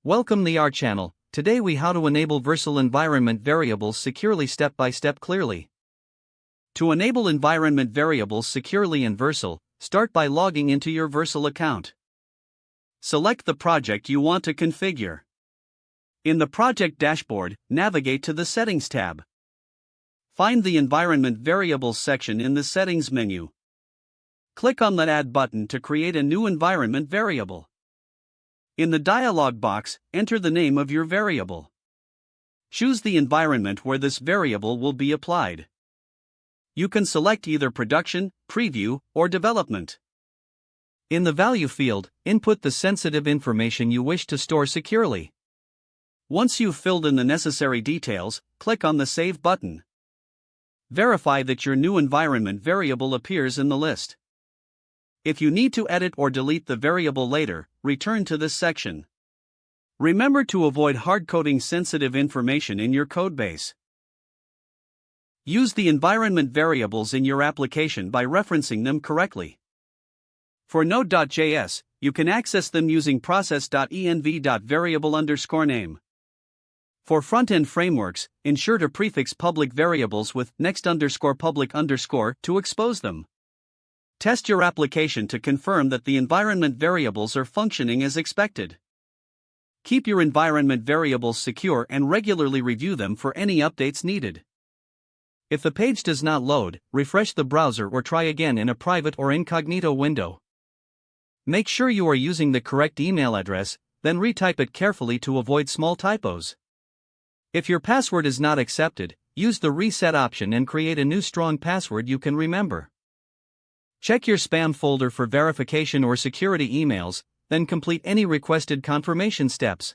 Welcome to our channel. Today we how to enable Vercel environment variables securely step by step clearly. To enable environment variables securely in Vercel, start by logging into your Vercel account. Select the project you want to configure. In the project dashboard, navigate to the Settings tab. Find the Environment Variables section in the Settings menu. Click on the Add button to create a new environment variable. In the dialog box, enter the name of your variable. Choose the environment where this variable will be applied. You can select either production, preview, or development. In the value field, input the sensitive information you wish to store securely. Once you've filled in the necessary details, click on the Save button. Verify that your new environment variable appears in the list. If you need to edit or delete the variable later, return to this section. Remember to avoid hard-coding sensitive information in your codebase. Use the environment variables in your application by referencing them correctly. For Node.js, you can access them using process.env.variable_name. For front-end frameworks, ensure to prefix public variables with next_public_ to expose them. Test your application to confirm that the environment variables are functioning as expected. Keep your environment variables secure and regularly review them for any updates needed. If the page does not load, refresh the browser or try again in a private or incognito window. Make sure you are using the correct email address, then retype it carefully to avoid small typos. If your password is not accepted, use the reset option and create a new strong password you can remember. Check your spam folder for verification or security emails, then complete any requested confirmation steps.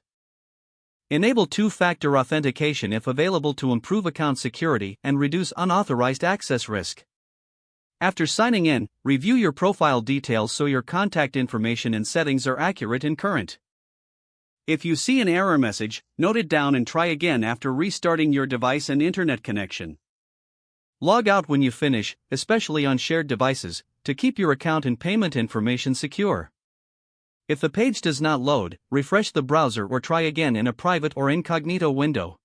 Enable two-factor authentication if available to improve account security and reduce unauthorized access risk. After signing in, review your profile details so your contact information and settings are accurate and current. If you see an error message, note it down and try again after restarting your device and internet connection. Log out when you finish, especially on shared devices, to keep your account and payment information secure. If the page does not load, refresh the browser or try again in a private or incognito window.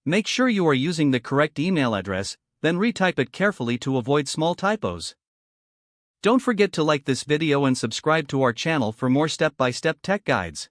Make sure you are using the correct email address, then retype it carefully to avoid small typos. Don't forget to like this video and subscribe to our channel for more step-by-step tech guides.